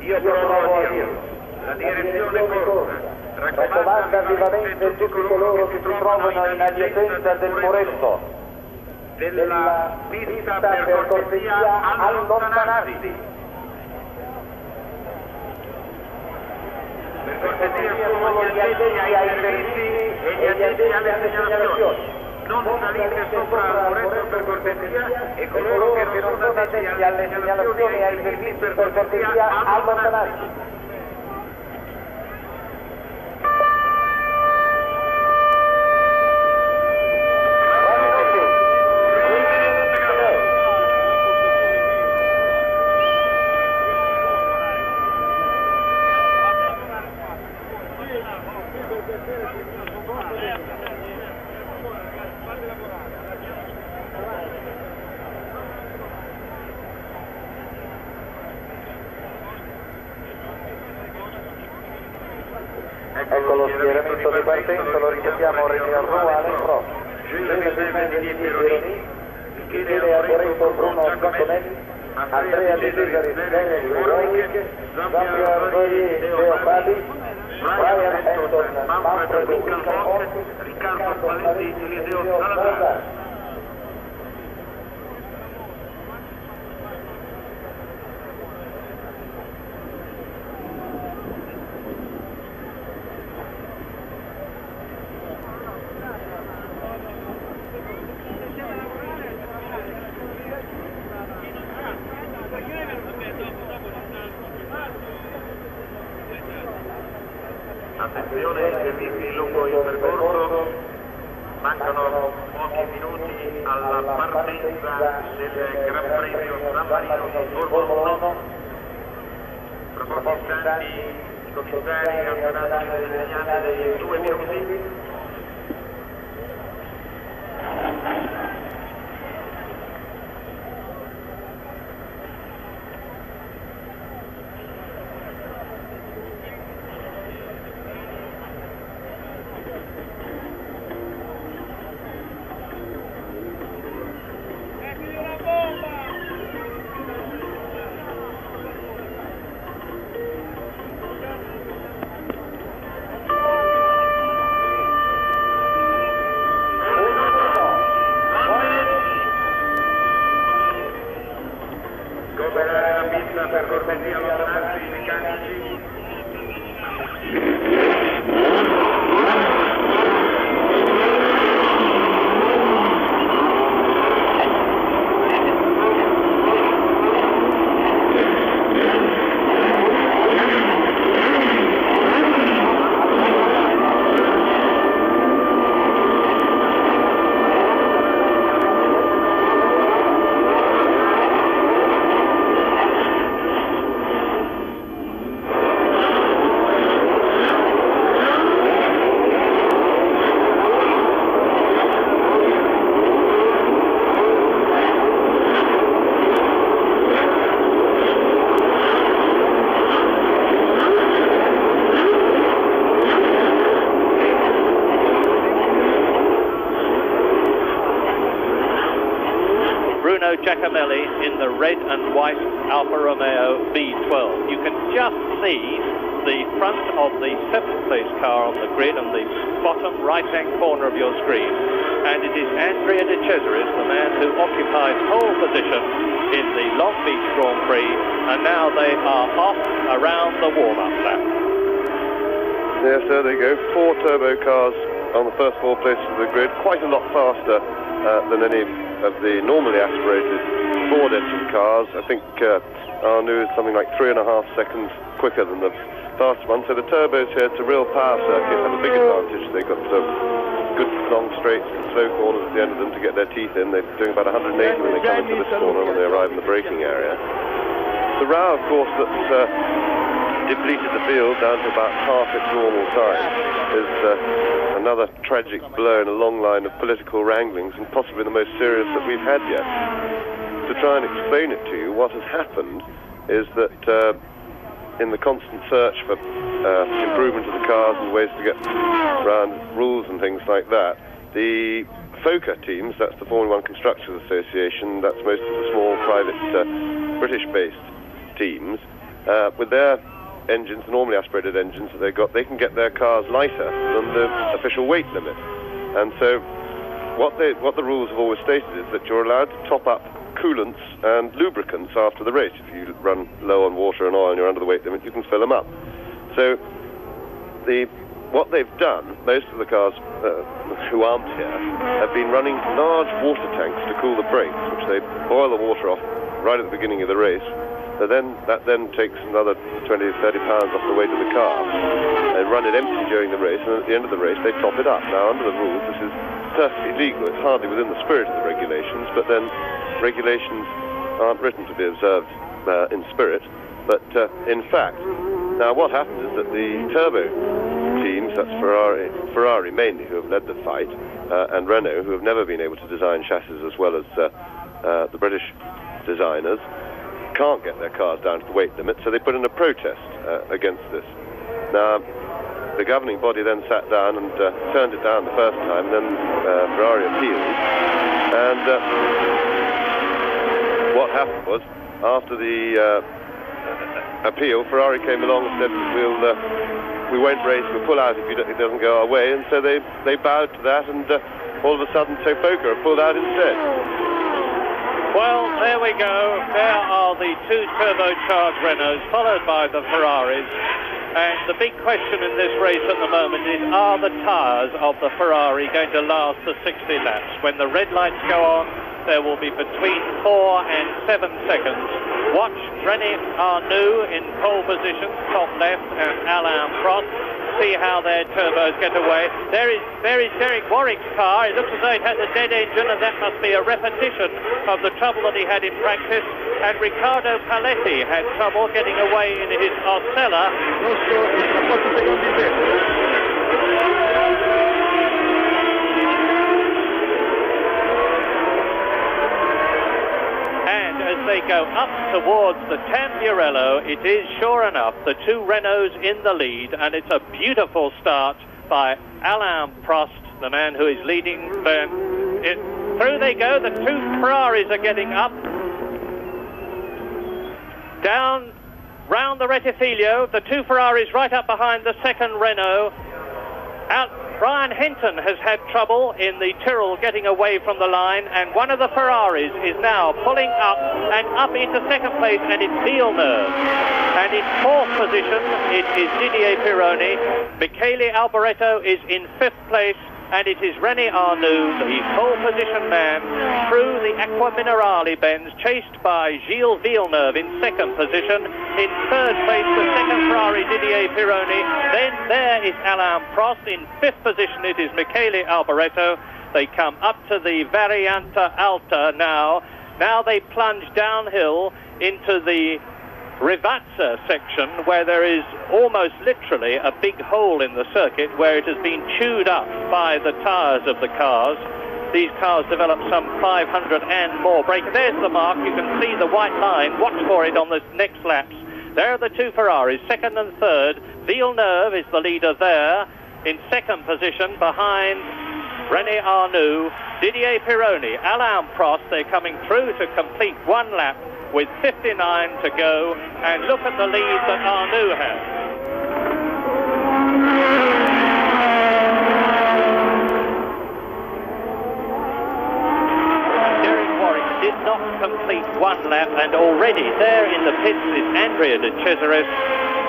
Io provo a dirlo, la direzione corsa raccomanda vivamente tutti coloro che si trovano in adiacenza del muretto della pista per cortesia allontanarsi. Per cortesia solo gli addetti ai servizi e gli addetti alle segnalazioni. Non salite sopra il muretto per cortesia e coloro che non sono addetti alle segnalazioni e ai servizi per cortesia allontanarsi. Ecco lo schieramento di partenza, lo ripetiamo Regnarruale, Pro. Giuseppe Pieroni, Michele Arboreto, Bruno Giacomelli, Andrea De Cesari, Daniel Eroic, Gianpiero Royer, Leo Fabi, Brian Anton, Manfredo Riccardo, Riccardo Spalletti, Eliseo Salazar. Attenzione, servizi lungo il percorso, mancano pochi minuti alla partenza del Gran Premio San Marino di Formula 1. Tra pochi istanti i commissari nazionali delle segnali dei 2 minuti. Per cortesia allontanarsi i meccanici. Giacomelli in the red and white Alfa Romeo V12. You can just see the front of the 7th place car on the grid on the bottom right-hand corner of your screen, and it is Andrea De Cesari, the man who occupies pole position in the Long Beach Grand Prix, and now they are off around the warm-up lap. Yes, there they go, 4 turbo cars on the first 4 places of the grid, quite a lot faster than any of the normally aspirated Ford engine cars. I think our new is something like 3.5 seconds quicker than the fast one. So the turbos here, it's a real power circuit, have a big advantage. They've got good long straights and slow corners at the end of them to get their teeth in. They're doing about 180 when they come into this corner when they arrive in the braking area. The row, of course, that's depleted the field down to about half its normal size is another tragic blow in a long line of political wranglings, and possibly the most serious that we've had yet. To try and explain it to you, what has happened is that in the constant search for improvement of the cars and ways to get around rules and things like that, the FOCA teams, that's the Formula 1 Constructors Association, that's most of the small private British-based teams, with their engines, normally aspirated engines that they've got, they can get their cars lighter than the official weight limit. And so what the rules have always stated is that you're allowed to top up coolants and lubricants after the race. If you run low on water and oil and you're under the weight limit, you can fill them up. So what they've done, most of the cars who aren't here have been running large water tanks to cool the brakes, which they boil the water off right at the beginning of the race. So that then takes another 20 to 30 pounds off the weight of the car, and run it empty during the race, and at the end of the race they top it up. Now, under the rules, this is perfectly legal. It's hardly within the spirit of the regulations, but then regulations aren't written to be observed in spirit, but in fact. Now, what happens is that the turbo teams, that's Ferrari mainly, who have led the fight, and Renault, who have never been able to design chassis as well as the British designers, can't get their cars down to the weight limit, so they put in a protest against this. Now, the governing body then sat down and turned it down the first time, and then Ferrari appealed. And what happened was, after the appeal, Ferrari came along and said, we won't race, we'll pull out if it doesn't go our way, and so they bowed to that, and all of a sudden, so FOCA have pulled out instead. Well, there we go. There are the two turbocharged Renaults, followed by the Ferraris. And the big question in this race at the moment is, are the tyres of the Ferrari going to last the 60 laps? When the red lights go on, there will be between 4 and 7 seconds. Watch René Arnoux in pole position, top left, and Alain Prost. See how their turbos get away. There is Derek Warwick's car. It looks as though it has a dead engine, and that must be a repetition of the trouble that he had in practice. And Riccardo Paletti had trouble getting away in his Arcella. As they go up towards the Tamburello, it is sure enough the two Renaults in the lead, and it's a beautiful start by Alain Prost, the man who is leading. Through they go, the two Ferraris are getting up. Down round the Rettifilo, the two Ferraris right up behind the second Renault. Brian Hinton has had trouble in the Tyrrell getting away from the line, and one of the Ferraris is now pulling up and up into second place, and it's Villeneuve. And in fourth position, it is Didier Pironi. Michele Alboreto is in fifth place, and it is René Arnoux, the pole position man, through the Acqua Minerale bends, chased by Gilles Villeneuve in second position. In third place, the second Ferrari, Didier Pironi. Then there is Alain Prost. In fifth position, it is Michele Alboreto. They come up to the Variante Alta now. Now they plunge downhill into the Rivazza section, where there is almost literally a big hole in the circuit where it has been chewed up by the tyres of the cars. These cars develop some 500 and more brake. There's the mark. You can see the white line. Watch for it on the next laps. There are the two Ferraris, second and third. Villeneuve is the leader there. In second position, behind René Arnoux, Didier Pironi, Alain Prost. They're coming through to complete one lap with 59 to go, and look at the lead that Arnoux has. Derek Warwick did not complete one lap, and already there in the pits is Andrea de Cesaris,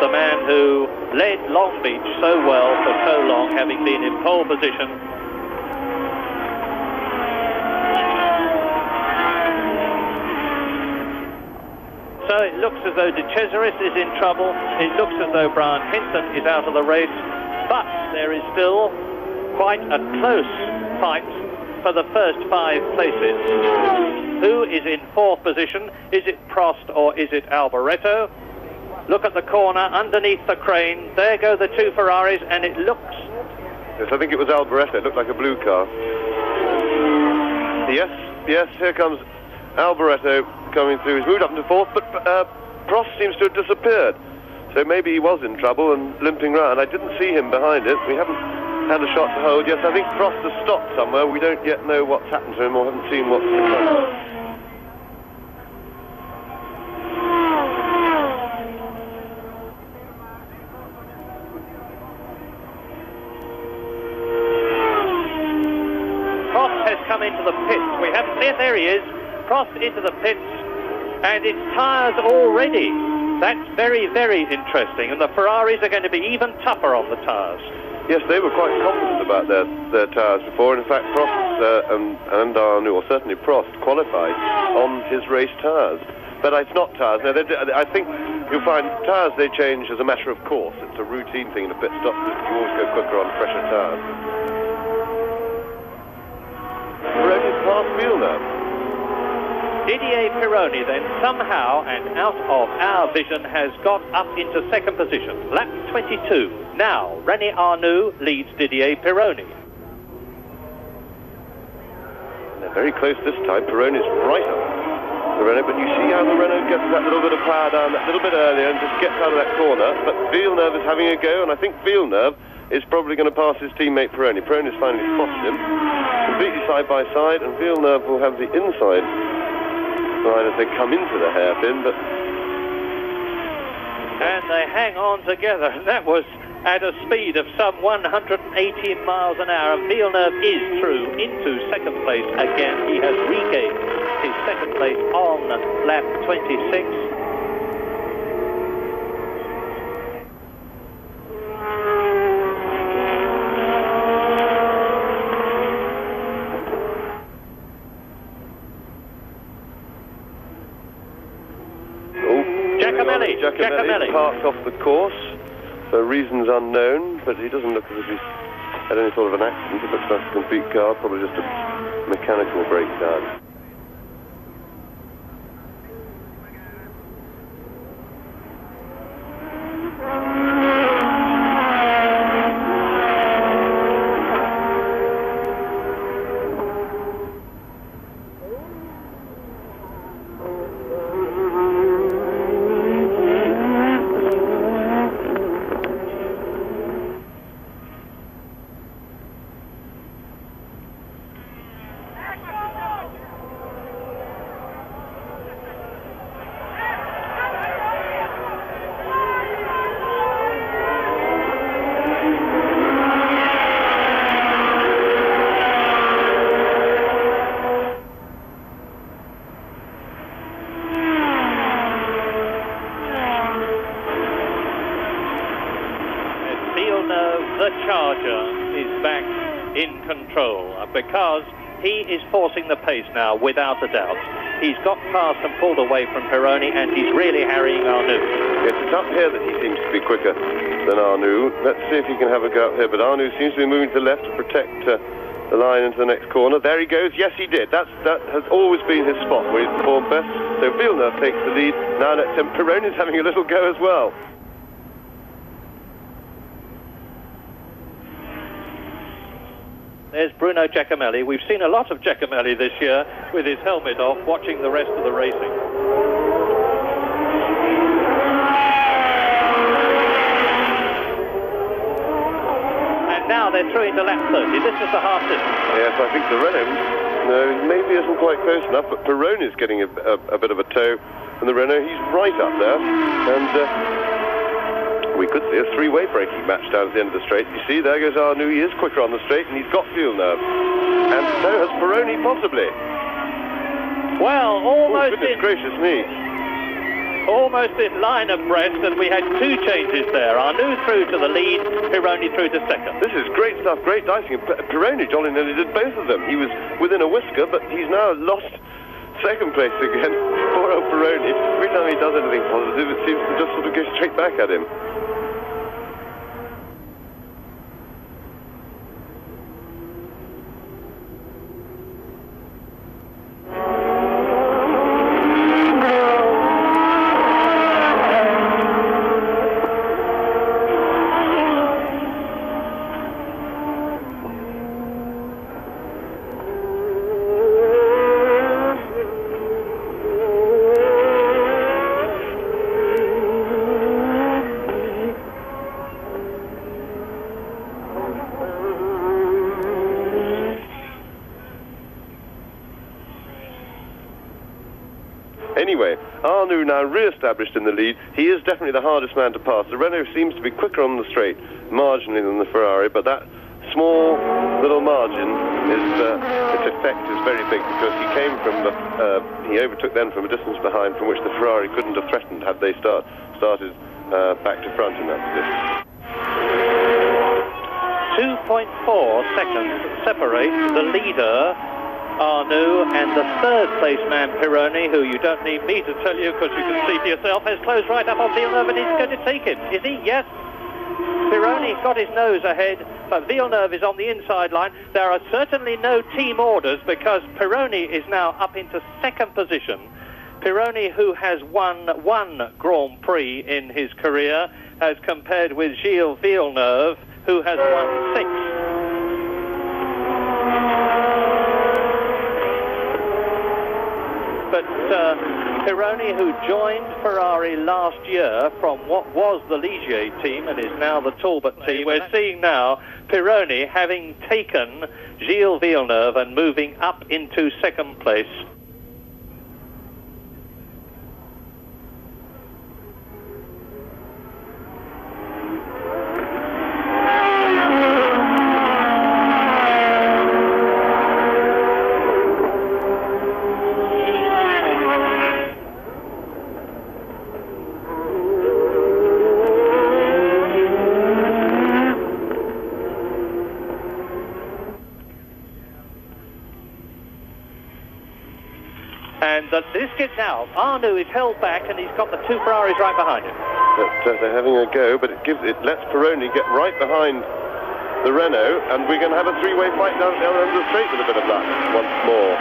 the man who led Long Beach so well for so long, having been in pole position. So it looks as though De Cesaris is in trouble. It looks as though Brian Hinton is out of the race. But there is still quite a close fight for the first 5 places. Who is in 4th position? Is it Prost or is it Alboreto? Look at the corner underneath the crane. There go the 2 Ferraris, and it looks... Yes, I think it was Alboreto. It looked like a blue car. Yes, here comes Alboreto coming through. He's moved up into 4th, but Prost seems to have disappeared. So maybe he was in trouble and limping round. I didn't see him behind it. We haven't had a shot to hold. Yes, I think Prost has stopped somewhere. We don't yet know what's happened to him or haven't seen what's happened. Come into the pits. We have there he is, Prost into the pits, and it's tyres already. That's very, very interesting, and the Ferraris are going to be even tougher on the tyres. Yes, they were quite confident about their tyres before. In fact, Prost and Arnoux, or certainly Prost, qualified on his race tyres. But it's not tyres. No, I think you'll find tyres they change as a matter of course. It's a routine thing in a pit stop. You always go quicker on fresher tyres. Pironi's past Villeneuve. Didier Pironi then somehow and out of our vision has got up into 2nd position, lap 22. Now René Arnoux leads Didier Pironi. They're very close this time. Pironi's right up the Renault, but you see how the Renault gets that little bit of power down that little bit earlier and just gets out of that corner. But Villeneuve is having a go, and I think Villeneuve is probably going to pass his teammate Pironi. Pironi's finally spotted him, completely side by side, and Villeneuve will have the inside line as they come into the hairpin, but... And they hang on together. That was at a speed of some 180 miles an hour. Villeneuve is through into 2nd place again. He has regained his 2nd place on lap 26. Giacomelli parked off the course for reasons unknown, but he doesn't look as if he's had any sort of an accident. It looks like a complete car, probably just a mechanical breakdown. Because he is forcing the pace now, without a doubt. He's got past and pulled away from Pironi, and he's really harrying Arnoux. Yes, it's up here that he seems to be quicker than Arnoux. Let's see if he can have a go up here. But Arnoux seems to be moving to the left to protect the line into the next corner. There he goes. Yes, he did. That has always been his spot where he's performed best. So Villeneuve takes the lead. Now Pironi's having a little go as well. There's Bruno Giacomelli. We've seen a lot of Giacomelli this year with his helmet off, watching the rest of the racing. And now they're through into lap 30. This is the half distance. Yes, I think the Renault maybe isn't quite close enough, but Pironi's getting a bit of a tow from the Renault. He's right up there, and we could see a three-way braking match down at the end of the straight. You see, there goes Arnoux. He is quicker on the straight, and he's got Villeneuve. And so has Pironi, possibly. Well, almost goodness gracious me. Almost in line abreast, and we had 2 changes there. Arnoux through to the lead, Pironi through to 2nd. This is great stuff, great dicing. Pironi jolly nearly did both of them. He was within a whisker, but he's now lost 2nd place again. Poor old Pironi. Every time he does anything positive, it seems to just sort of go straight back at him. Anyway, Arnoux now re-established in the lead. He is definitely the hardest man to pass. The Renault seems to be quicker on the straight, marginally, than the Ferrari, but that small little margin its effect is very big, because he came from he overtook then from a distance behind from which the Ferrari couldn't have threatened had they started back to front in that position. 2.4 seconds separate the leader, Arnoux, and the third place man, Pironi, who you don't need me to tell you because you can see for yourself, has closed right up on Villeneuve and he's going to take it. Is he? Yes. Pironi's got his nose ahead, but Villeneuve is on the inside line. There are certainly no team orders because Pironi is now up into second position. Pironi, who has won one Grand Prix in his career, as compared with Gilles Villeneuve, who has won 6. But Pironi, who joined Ferrari last year from what was the Ligier team and is now the Talbot team, we're seeing now Pironi having taken Gilles Villeneuve and moving up into second place. This gets now. Arnoux is held back and he's got the two Ferraris right behind him. But they're having a go, but it lets Pironi get right behind the Renault, and we're going to have a three-way fight down the straight with a bit of luck once more.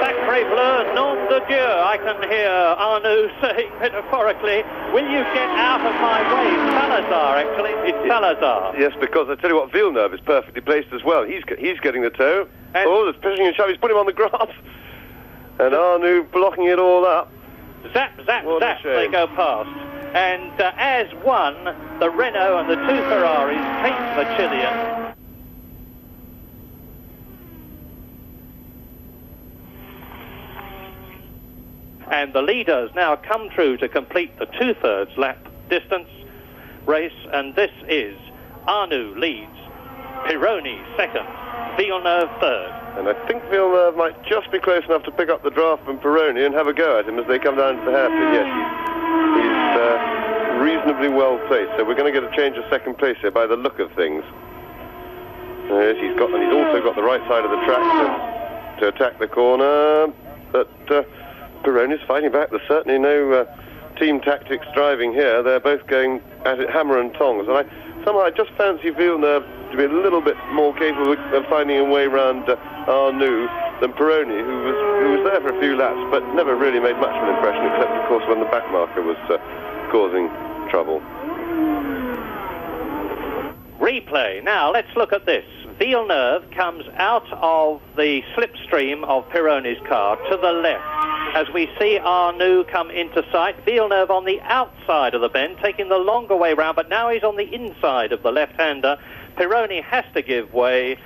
Sacré bleu, nom de Dieu, I can hear Arnoux saying metaphorically, will you get out of my way? Salazar, actually. It's Salazar. Yes, because I tell you what, Villeneuve is perfectly placed as well. He's getting the toe. There's pushing and shoving. He's put him on the grass. And Arnoux blocking it all up. Zap, zap, zap, they go past. And as one, the Renault and the two Ferraris take the Chilean. And the leaders now come through to complete the two-thirds lap distance race, and this is Arnoux leads, Pironi second, Villeneuve third. And I think Villeneuve might just be close enough to pick up the draft from Pironi and have a go at him as they come down to the hairpin. Yes, he's reasonably well placed, so we're going to get a change of second place here by the look of things. Yes, he's also got the right side of the track to attack the corner, but Pironi's fighting back. There's certainly no team tactics driving here. They're both going at it hammer and tongs, and I just fancy Villeneuve to be a little bit more capable of finding a way round Arnoux than Pironi, who was there for a few laps, but never really made much of an impression, except, of course, when the back marker was causing trouble. Replay. Now, let's look at this. Villeneuve comes out of the slipstream of Pironi's car to the left. As we see Arnoux come into sight, Villeneuve on the outside of the bend, taking the longer way round, but now he's on the inside of the left-hander. Pironi has to give way.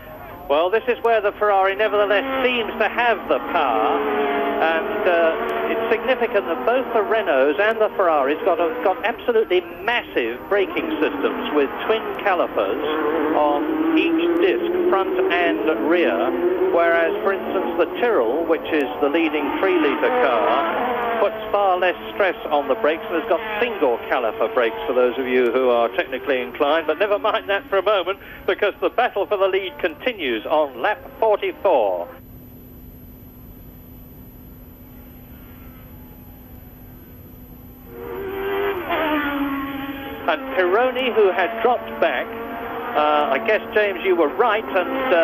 Well, this is where the Ferrari nevertheless seems to have the power, and it's significant that both the Renaults and the Ferraris got absolutely massive braking systems with twin calipers on each disc, front and rear, whereas, for instance, the Tyrrell, which is the leading 3-litre car, puts far less stress on the brakes and has got single caliper brakes, for those of you who are technically inclined, but never mind that for a moment, because the battle for the lead continues on lap 44. And Pironi, who had dropped back, I guess, James, you were right, and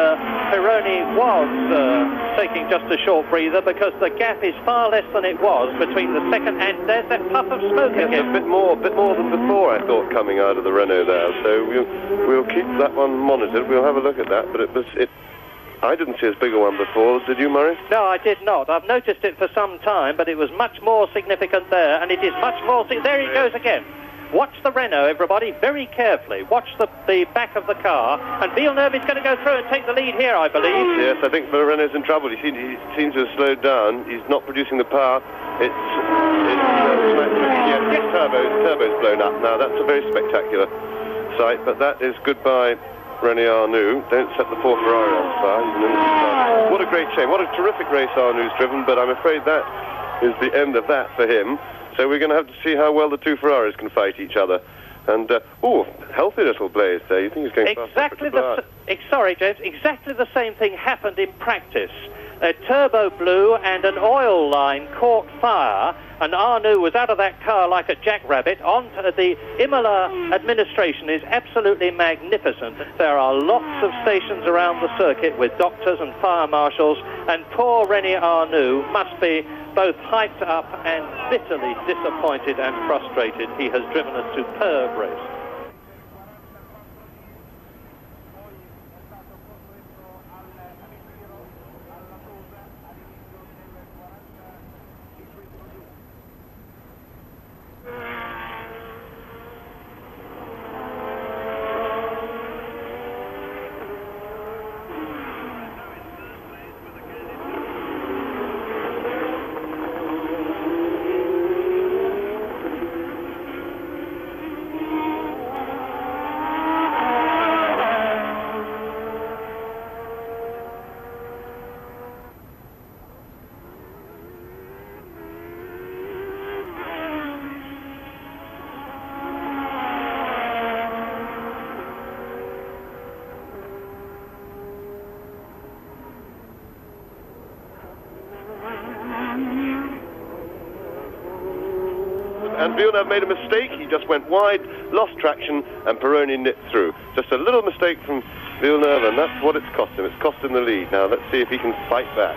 Pironi was taking just a short breather because the gap is far less than it was between the second, and there's that puff of smoke again. A bit more than before, I thought, coming out of the Renault there. So we'll keep that one monitored. We'll have a look at that. But I didn't see as big a one before. Did you, Murray? No, I did not. I've noticed it for some time, but it was much more significant there, and it is much more. There he goes again. Watch the Renault, everybody, very carefully. Watch the back of the car. And Villeneuve is going to go through and take the lead here, I believe. Yes, I think the Renault's in trouble. He seems to have slowed down. He's not producing the power. Turbo's blown up now. That's a very spectacular sight, but that is goodbye, René Arnoux. Don't set the poor Ferrari on fire. What a great shame. What a terrific race Arnoux driven, but I'm afraid that is the end of that for him. So we're going to have to see how well the two Ferraris can fight each other. And, healthy little blaze there. You think he's going exactly sorry, James, exactly the same thing happened in practice. A turbo blew and an oil line caught fire, and Arnoux was out of that car like a jackrabbit. The Imola administration is absolutely magnificent. There are lots of stations around the circuit with doctors and fire marshals, and poor René Arnoux must be both hyped up and bitterly disappointed and frustrated. He has driven a superb race. And Villeneuve made a mistake. He just went wide, lost traction, and Pironi nipped through. Just a little mistake from Villeneuve, and that's what it's cost him. It's cost him the lead. Now let's see if he can fight back.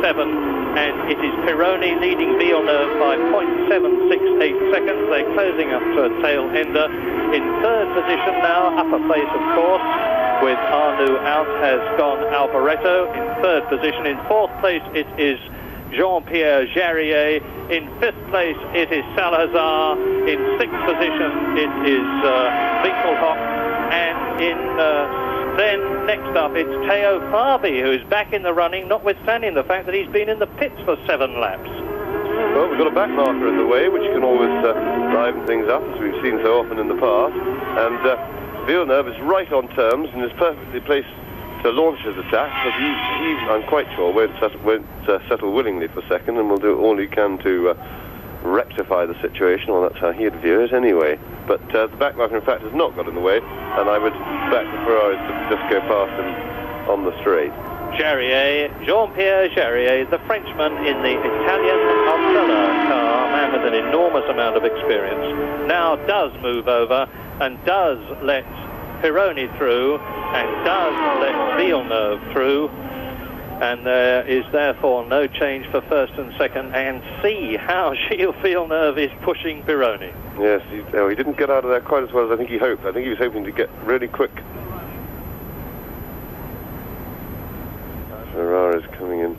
And it is Pironi leading Villeneuve by 0.768 seconds. They're closing up to a tail ender. In third position now, upper place of course, with Arnoux out has gone Alboreto in third position. In fourth place it is Jean-Pierre Jarier. In fifth place it is Salazar. In sixth position it is Winkelhock. And in then next up it's Teo Fabi, who's back in the running, notwithstanding the fact that he's been in the pits for 7 laps. Well, we've got a back marker in the way, which can always liven things up, as we've seen so often in the past. And Villeneuve is right on terms and is perfectly placed to launch his attack, but he I'm quite sure, won't settle willingly for second, and will do all he can to rectify the situation. Well, that's how he'd view it anyway. But the back marker, in fact, has not got in the way, and I would back the Ferraris to just go past him on the straight. Jarier, Jean-Pierre Jarier, the Frenchman in the Italian Marcella car, a man with an enormous amount of experience, now does move over and does let Pironi through and does let Villeneuve through. And there is therefore no change for first and second. And see how Gilles Villeneuve is pushing Pironi. Yes, he didn't get out of there quite as well as I think he hoped. I think he was hoping to get really quick. Ferrari's coming in.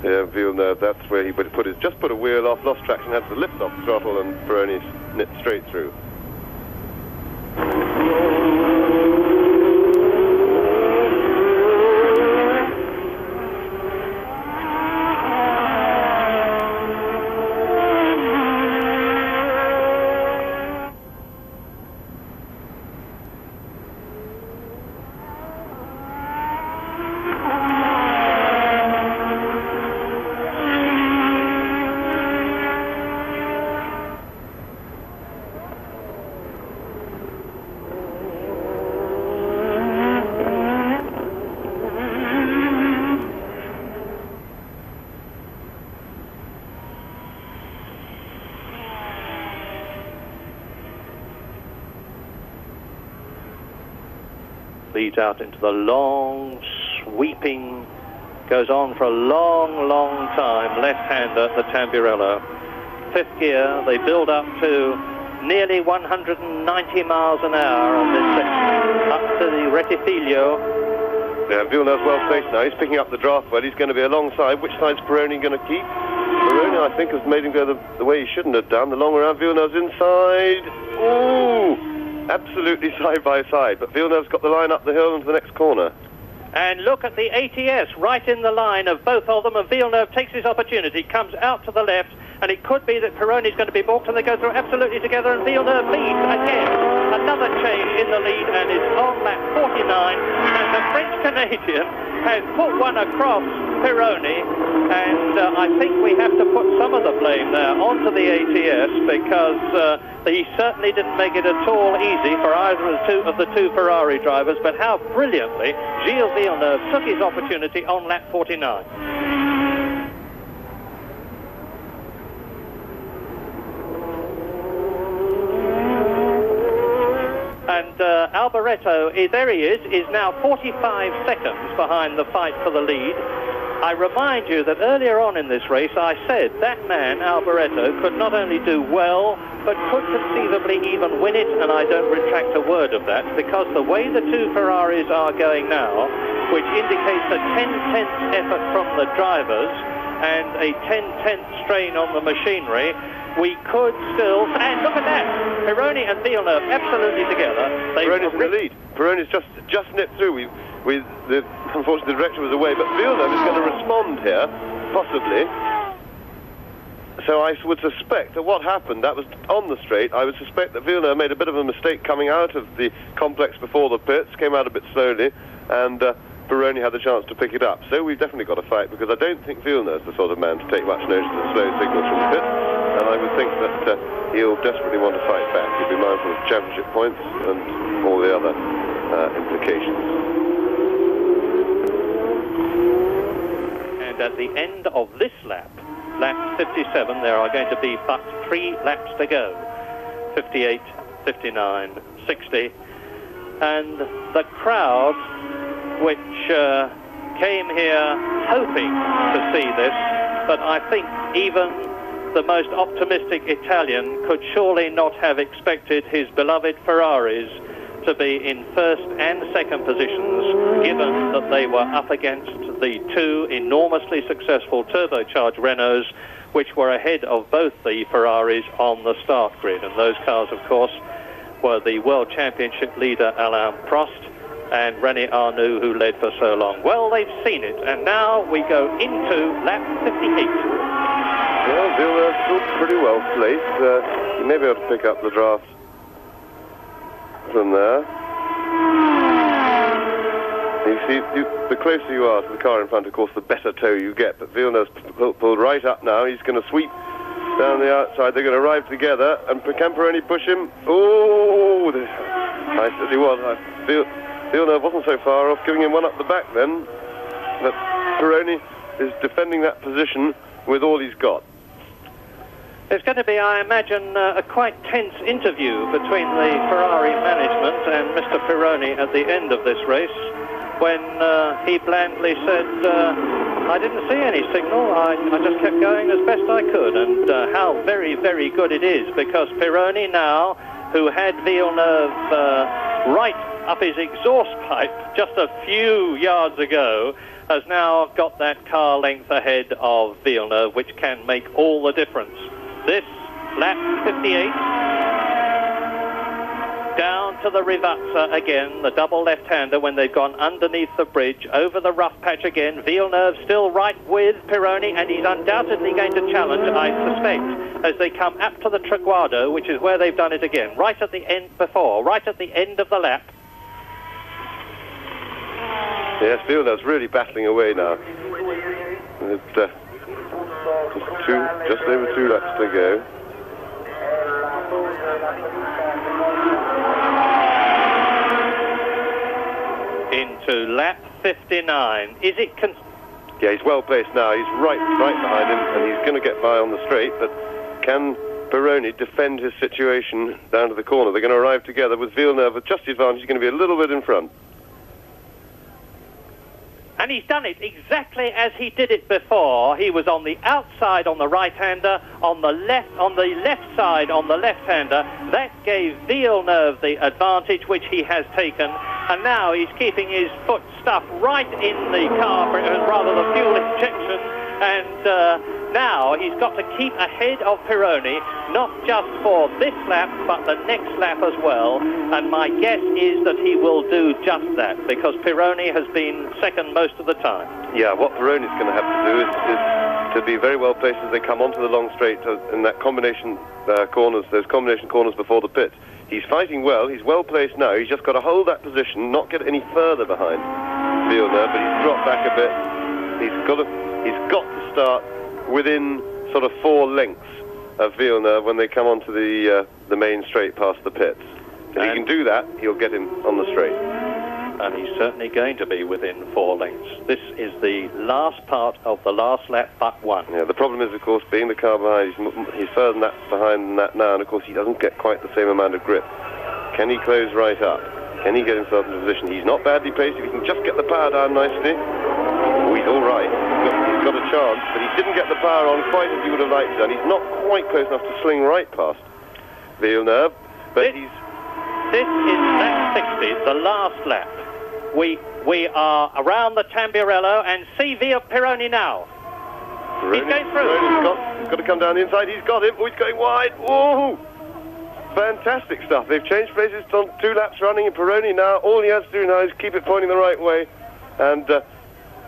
Yeah, Villeneuve, that's where he just put a wheel off, lost traction, had to lift off the throttle, and Pironi nipped straight through. leads out into the long, sweeping, goes on for a long, long time, left-hander, the Tamburello. Fifth gear, they build up to nearly 190 miles an hour on this section, up to the Rettifilo. Yeah, Villeneuve's well placed now. He's picking up the draft well. He's going to be alongside. Which side's Pironi going to keep? Pironi, I think, has made him go the way he shouldn't have done. The long around, Villeneuve's inside. Ooh! Absolutely side by side. But Villeneuve's got the line up the hill into the next corner. And look at the ATS right in the line of both of them, and Villeneuve takes his opportunity, comes out to the left, and it could be that Pironi's going to be balked, and they go through absolutely together, and Villeneuve leads again. Another change in the lead, and is on lap 49, and the French-Canadian has put one across Pironi, and I think we have to put some of the blame there onto the ATS, because he certainly didn't make it at all easy for either of the two Ferrari drivers, but how brilliantly Gilles Villeneuve took his opportunity on lap 49. And Alboreto, there he is now 45 seconds behind the fight for the lead. I remind you that earlier on in this race I said that man, Alboreto, could not only do well, but could conceivably even win it, and I don't retract a word of that, because the way the two Ferraris are going now, which indicates a 10-tenth effort from the drivers and a 10-tenth strain on the machinery, we could still... And look at that! Pironi and Villeneuve absolutely together. Pironi's in the lead. Pironi's just nipped through. Unfortunately, the director was away, but Villeneuve is going to respond here, possibly. So I would suspect that what happened, that was on the straight, I would suspect that Villeneuve made a bit of a mistake coming out of the complex before the pits, came out a bit slowly, and Pironi had the chance to pick it up. So we've definitely got a fight, because I don't think Villeneuve's the sort of man to take much notice of the slow signals from the pits, and I would think that he'll desperately want to fight back. He'll be mindful of championship points and all the other implications. And at the end of this lap, lap 57, there are going to be but 3 laps to go. 58, 59, 60. And the crowd, which came here hoping to see this, but I think even the most optimistic Italian could surely not have expected his beloved Ferraris to be in first and second positions, given that they were up against the two enormously successful turbocharged Renaults, which were ahead of both the Ferraris on the start grid. And those cars, of course, were the World Championship leader Alain Prost and René Arnoux, who led for so long. Well, they've seen it, and now we go into lap 58. Well, Villeneuve's still pretty well placed. You may be able to pick up the draft from there. You see, the closer you are to the car in front, of course, the better tow you get. But Villeneuve's pulled right up now. He's going to sweep down the outside. They're going to arrive together. And can Pironi push him? Oh, I said he was. Villeneuve wasn't so far off, giving him one up the back then. But Pironi is defending that position with all he's got. There's going to be, I imagine, a quite tense interview between the Ferrari management and Mr. Pironi at the end of this race, when he blandly said, I didn't see any signal, I just kept going as best I could. And how very, very good it is, because Pironi now, who had Villeneuve right up his exhaust pipe just a few yards ago, has now got that car length ahead of Villeneuve, which can make all the difference. This, lap 58, down to the Rivazza again, the double left-hander when they've gone underneath the bridge, over the rough patch again. Villeneuve still right with Pironi, and he's undoubtedly going to challenge, I suspect, as they come up to the Traguardo, which is where they've done it again, right at the end before, right at the end of the lap. Yes, Villeneuve's really battling away now. Just over 2 laps to go. Into lap 59. Is it... Yeah, he's well placed now. He's right behind him, and he's going to get by on the straight, but can Pironi defend his situation down to the corner? They're going to arrive together with Villeneuve with just the advantage. He's going to be a little bit in front. And he's done it exactly as he did it before. He was on the outside on the right-hander, on the left side on the left-hander. That gave Villeneuve the advantage, which he has taken. And now he's keeping his foot stuffed right in the car, rather the fuel injection. And now he's got to keep ahead of Pironi, not just for this lap, but the next lap as well. And my guess is that he will do just that, because Pironi has been second most of the time. Yeah, what Pironi's going to have to do is to be very well placed as they come onto the long straight in that combination corners, those combination corners before the pit. He's fighting well, he's well placed now, he's just got to hold that position, not get any further behind Villeneuve, but he's dropped back a bit. He's got to start within sort of 4 lengths of Villeneuve when they come onto the main straight past the pits. If he can do that, he'll get him on the straight. And he's certainly going to be within 4 lengths. This is the last part of the last lap but one. Yeah, the problem is, of course, being the car behind, he's further behind than that now, and of course he doesn't get quite the same amount of grip. Can he close right up? Can he get himself into position? He's not badly placed. If he can just get the power down nicely, he's all right. He's got a chance, but he didn't get the power on quite as he would have liked to, and he's not quite close enough to sling right past Villeneuve, but This is lap 60, the last lap. We are around the Tamburello, and see Pironi now. He's going through. Pironi's got to come down the inside. He's got him. Oh, he's going wide. Whoa! Fantastic stuff. They've changed places on 2 laps running, and Pironi now, all he has to do now is keep it pointing the right way, and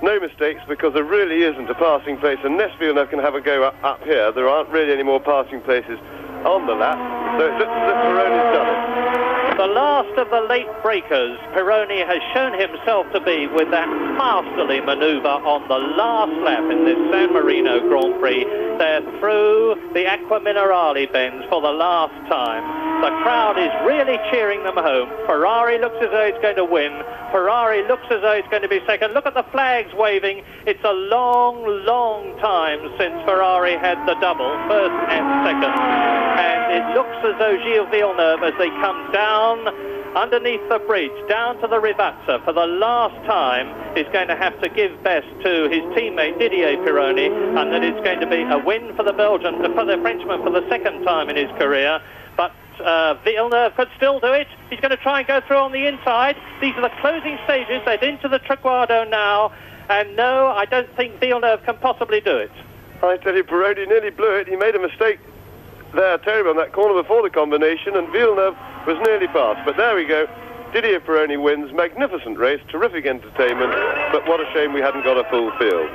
no mistakes, because there really isn't a passing place unless Villeneuve can have a go up here. There aren't really any more passing places on the lap, so it looks as if Pironi's done it. The last of the late breakers, Pironi has shown himself to be with that masterly manoeuvre on the last lap in this San Marino Grand Prix. They're through the Acqua Minerale bends for the last time. The crowd is really cheering them home. Ferrari looks as though it's going to win. Ferrari looks as though it's going to be second. Look at the flags waving. It's a long, long time since Ferrari had the double, first and second. And it looks as though Gilles Villeneuve, as they come down underneath the bridge, down to the Rivazza for the last time, is going to have to give best to his teammate Didier Pironi, and that it's going to be a win for the Frenchman for the second time in his career. But Villeneuve could still do it. He's going to try and go through on the inside. These are the closing stages. They're into the Traguardo now, and no, I don't think Villeneuve can possibly do it. I tell you, Pironi nearly blew it. He made a mistake there, terrible, on that corner before the combination, and Villeneuve was nearly past. But there we go. Didier Pironi wins. Magnificent race, terrific entertainment, but what a shame we hadn't got a full field.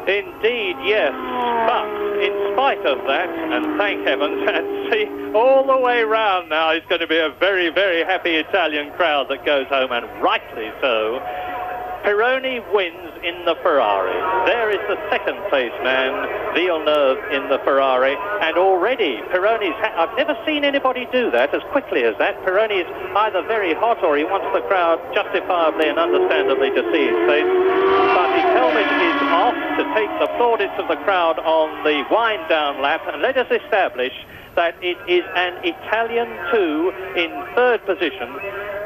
Indeed, yes. But in spite of that, and thank heavens, and see, all the way round now, it's going to be a very, very happy Italian crowd that goes home, and rightly so. Pironi wins in the Ferrari. There is the second place man, Villeneuve, in the Ferrari, and already Pironi's I've never seen anybody do that as quickly as that. Pironi is either very hot or he wants the crowd justifiably and understandably to see his face, but his helmet is off to take the plaudits of the crowd on the wind-down lap, and let us establish that it is an Italian 2 in third position,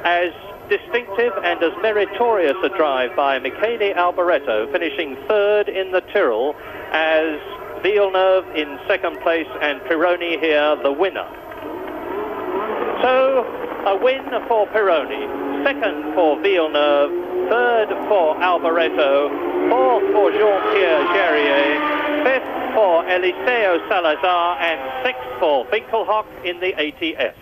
as distinctive and as meritorious a drive by Michele Alboreto, finishing third in the Tyrrell, as Villeneuve in second place, and Pironi here the winner. So a win for Pironi, second for Villeneuve, third for Alboreto, fourth for Jean-Pierre Jarier, fifth for Eliseo Salazar, and sixth for Winkelhock in the ATS.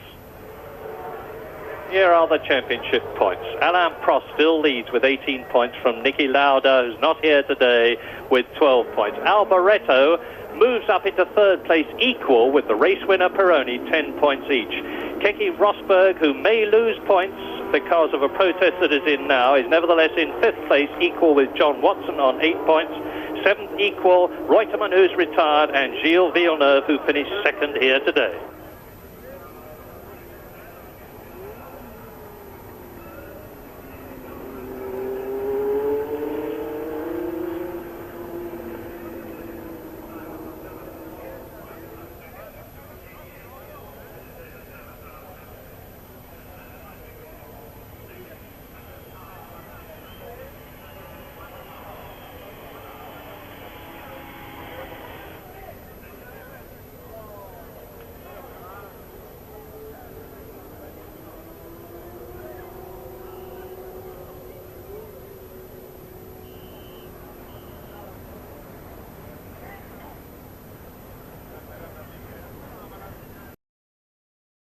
Here are the championship points. Alain Prost still leads with 18 points from Niki Lauda, who's not here today, with 12 points. Alboreto moves up into third place, equal with the race winner Pironi, 10 points each. Keke Rosberg, who may lose points because of a protest that is in now, is nevertheless in fifth place, equal with John Watson on 8 points. Seventh equal, Reutemann, who's retired, and Gilles Villeneuve, who finished second here today.